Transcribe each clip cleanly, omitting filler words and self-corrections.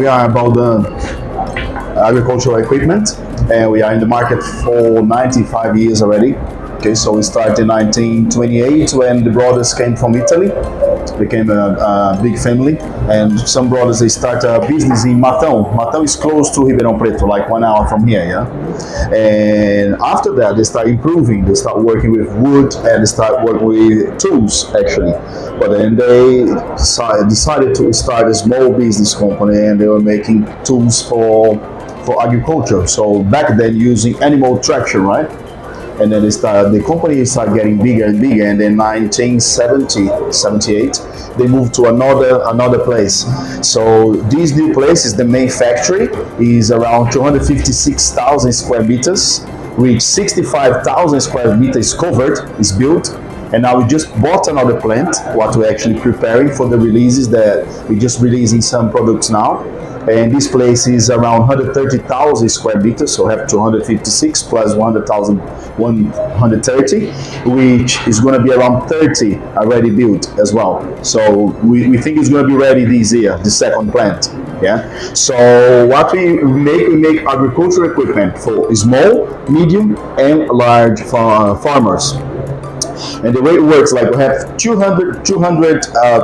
we are Baldan agricultural equipment, and we are in the market for 95 years already. Okay, so we started in 1928 when the brothers came from Italy, became a big family, and some brothers, they start a business in Matão. Matão is close to Ribeirão Preto, like 1 hour from here, yeah. And after that, they start improving. They start working with wood and they start working with tools, actually. But then they decided to start a small business company, and they were making tools for agriculture. So back then, using animal traction, right? And then the company started getting bigger and bigger, and then 1978 they moved to another place. So these new places, the main factory is around 256,000 square meters, which 65,000 square meters covered, is built. And now we just bought another plant, what we're actually preparing for the releases that we're just releasing some products now. And this place is around 130,000 square meters, so we have 256 plus 130, which is going to be around 30 already built as well. So we think it's going to be ready this year, the second plant. Yeah. So what we make agricultural equipment for small, medium, and large farmers. And the way it works, like we have 200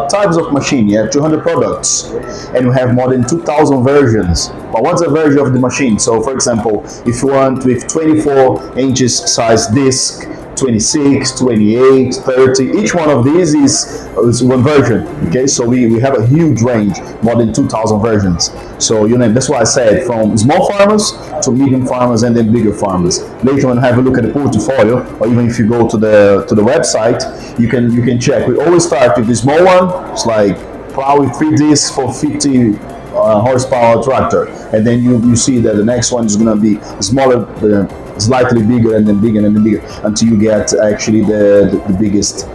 types of machine, yeah, 200 products, and we have more than 2,000 versions. But what's a version of the machine? So, for example, if you want with 24 inches size disc, 26, 28, 30, each one of these is one version. Okay, so we have a huge range, more than 2,000 versions. So that's why I said from small farmers to medium farmers and then bigger farmers. Later on, have a look at the portfolio, or even if you go to the website, you can check. We always start with the small one. It's like plow with 3 discs for 50 horsepower tractor, and then you see that the next one is going to be smaller, slightly bigger, and then bigger and then bigger, until you get actually the biggest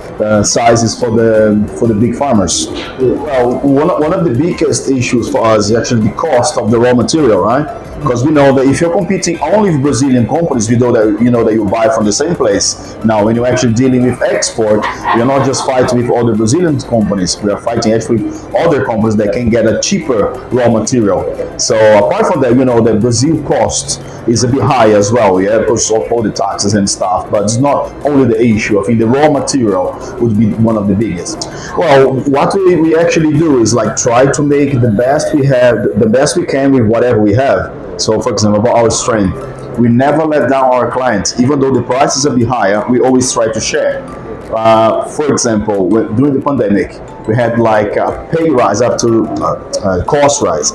sizes for the big farmers. Well, one of the biggest issues for us is actually the cost of the raw material, right? Because we know that if you're competing only with Brazilian companies, we know that you buy from the same place. Now, when you're actually dealing with export, we are not just fighting with other Brazilian companies. We are fighting actually with other companies that can get a cheaper raw material. So apart from that, that Brazil cost is a bit high as well. Yeah, because of all the taxes and stuff. But it's not only the issue. I think the raw material would be one of the biggest. Well, what we actually do is like try to make the best we have, the best we can with whatever we have. So, for example, about our strength, we never let down our clients. Even though the prices are a bit higher, we always try to share. For example, during the pandemic, we had like a pay rise up to cost rise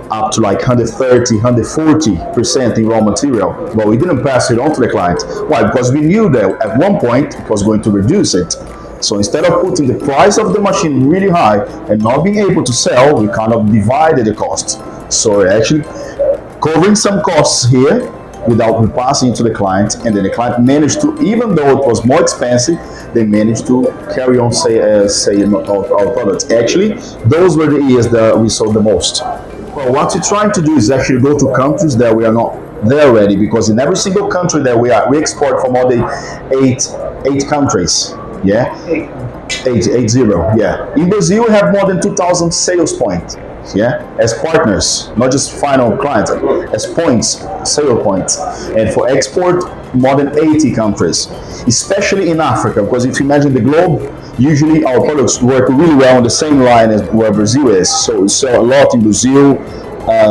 up to like 130, 140% in raw material. But we didn't pass it on to the client. Why? Because we knew that at one point it was going to reduce it. So instead of putting the price of the machine really high and not being able to sell, we kind of divided the cost. So we're actually covering some costs here without repassing it to the client, and then the client managed to, even though it was more expensive, they managed to carry on selling our products. Actually, those were the years that we sold the most. Well, what we're trying to do is actually go to countries that we are not there already, because in every single country that we are, we export from more than eight countries. Yeah, 80. Yeah. In Brazil, we have more than 2,000 sales points. Yeah, as partners, not just final clients, as points, sale points. And for export, more than 80 countries, especially in Africa, because if you imagine the globe, usually our products work really well on the same line as where Brazil is. So we sell a lot in Brazil,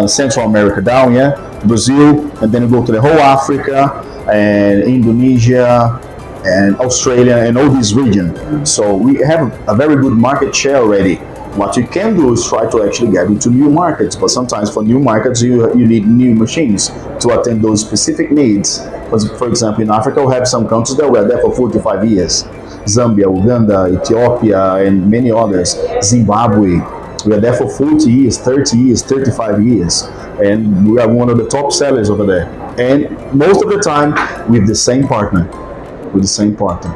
Central America down, yeah, Brazil, and then we go to the whole Africa and Indonesia and Australia and all this region. So we have a very good market share already. What you can do is try to actually get into new markets, but sometimes for new markets you need new machines to attend those specific needs. For example, in Africa we have some countries that were there for 45 years. Zambia, Uganda, Ethiopia, and many others. Zimbabwe, we are there for 40 years, 30 years, 35 years. And we are one of the top sellers over there. And most of the time with the same partner.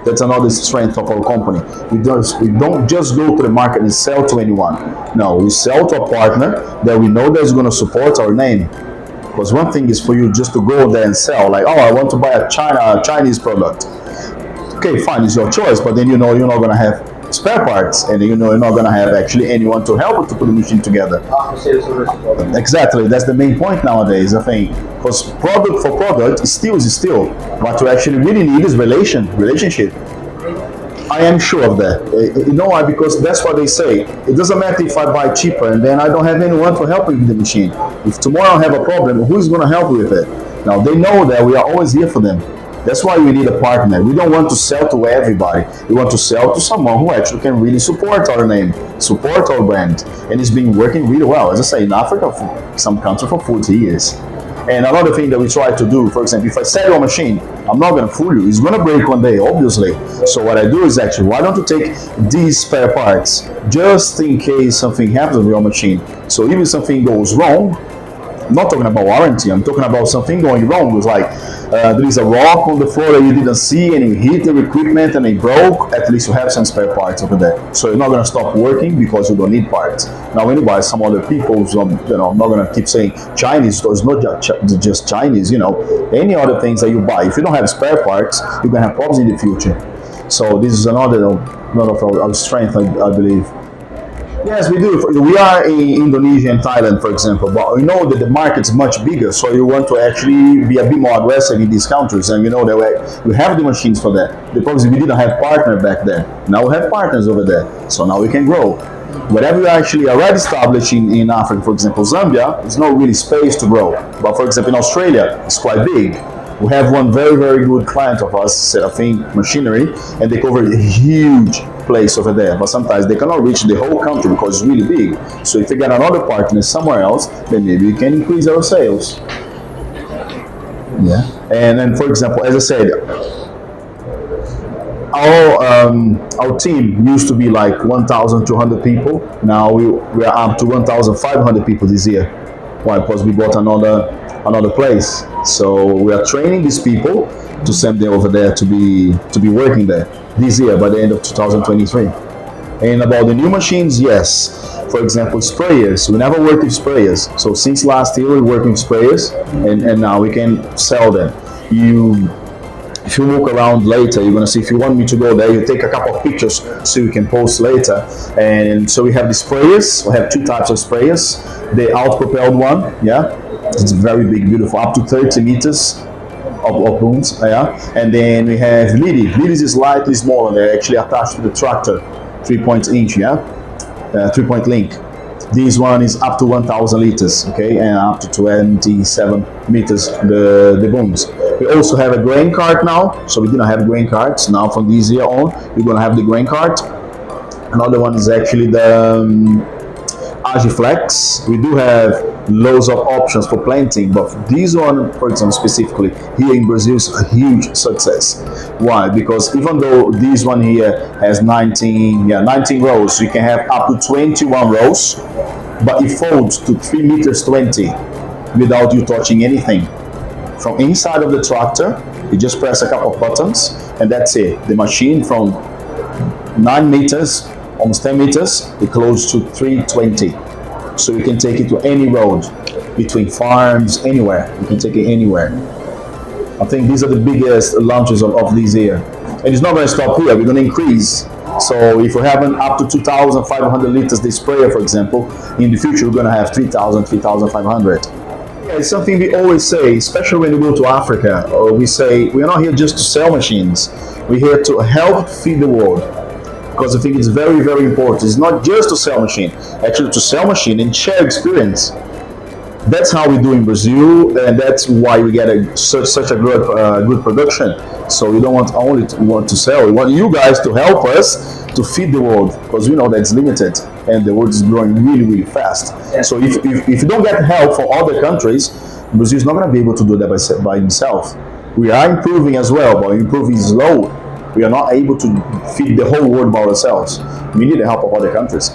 That's another strength of our company. We don't just go to the market and sell to anyone. No, we sell to a partner that we know that's going to support our name. Because one thing is for you just to go there and sell, like, oh, I want to buy a Chinese product. Okay, fine, it's your choice, but then you're not going to have spare parts, and you're not going to have actually anyone to help you to put the machine together. Exactly, that's the main point nowadays, I think, because product for product, still is still. What you actually really need is relationship. I am sure of that. You know why? Because that's what they say. It doesn't matter if I buy cheaper and then I don't have anyone to help me with the machine. If tomorrow I have a problem, who's going to help me with it? Now, they know that we are always here for them. That's why we need a partner. We don't want to sell to everybody. We want to sell to someone who actually can really support our name, support our brand. And it's been working really well. As I say, in Africa, for some country for 40 years. And another thing that we try to do, for example, if I sell you a machine, I'm not going to fool you. It's going to break one day, obviously. So what I do is actually, why don't you take these spare parts just in case something happens with your machine? So even something goes wrong, I'm not talking about warranty, I'm talking about something going wrong. It's like there is a rock on the floor that you didn't see and you hit the equipment and it broke. At least you have some spare parts over there. So you're not going to stop working because you don't need parts. Now when you buy some other people's, I'm not going to keep saying Chinese stores, not just Chinese, any other things that you buy. If you don't have spare parts, you're going to have problems in the future. So this is another of our strength, I believe. Yes, we do. We are in Indonesia and Thailand, for example, but we know that the market's much bigger, so you want to actually be a bit more aggressive in these countries, and that we have the machines for that. Because we didn't have partner back then. Now we have partners over there, so now we can grow. Whatever we actually already established in Africa, for example, Zambia, there's no really space to grow. But for example, in Australia, it's quite big. We have one very, very good client of us, I think, machinery, and they cover a huge place over there. But sometimes they cannot reach the whole country because it's really big. So if you get another partner somewhere else, then maybe we can increase our sales. Yeah. And then, for example, as I said, our team used to be like 1,200 people. Now we are up to 1,500 people this year. Why? Because we bought another place. So we are training these people to send them over there to be working there this year by the end of 2023. And about the new machines, yes. For example, sprayers. We never worked with sprayers. So since last year we work with sprayers, and now we can sell them. If you look around later, you're gonna see. If you want me to go there, you take a couple of pictures so you can post later. And so we have the sprayers. We have two types of sprayers. The out-propelled one, yeah. It's very big, beautiful, up to 30 meters of booms, yeah. And then we have Liddy. Liddy is slightly smaller. They're actually attached to the tractor, 3-point inch, yeah, 3-point link. This one is up to 1,000 liters, okay, and up to 27 meters the booms. We also have a grain cart now, so we didn't have grain carts. Now from this year on, we're gonna have the grain cart. Another one is actually the AGRI Flex. We do have loads of options for planting, but this one, for example, specifically here in Brazil is a huge success. Why? Because even though this one here has 19 rows, you can have up to 21 rows, but it folds to 3 meters 20 without you touching anything. From inside of the tractor, you just press a couple of buttons and that's it. The machine from 9 meters, almost 10 meters, it closes to 320. So you can take it to any road, between farms, anywhere. You can take it anywhere. I think these are the biggest launches of this year. And it's not going to stop here, we're going to increase. So if we're having up to 2,500 liters this sprayer, for example, in the future we're going to have 3,000, 3,500. Yeah, it's something we always say, especially when we go to Africa, or we say, we're not here just to sell machines. We're here to help feed the world. Because I think it's very, very important. It's not just to sell machine, actually to sell machine and share experience. That's how we do in Brazil, and that's why we get such a good production. So we don't want only to sell. We want you guys to help us to feed the world, because we know that's limited, and the world is growing really, really fast. Yeah. So if you don't get help from other countries, Brazil is not going to be able to do that by himself. We are improving as well, but improving is slow. We are not able to feed the whole world by ourselves. We need the help of other countries.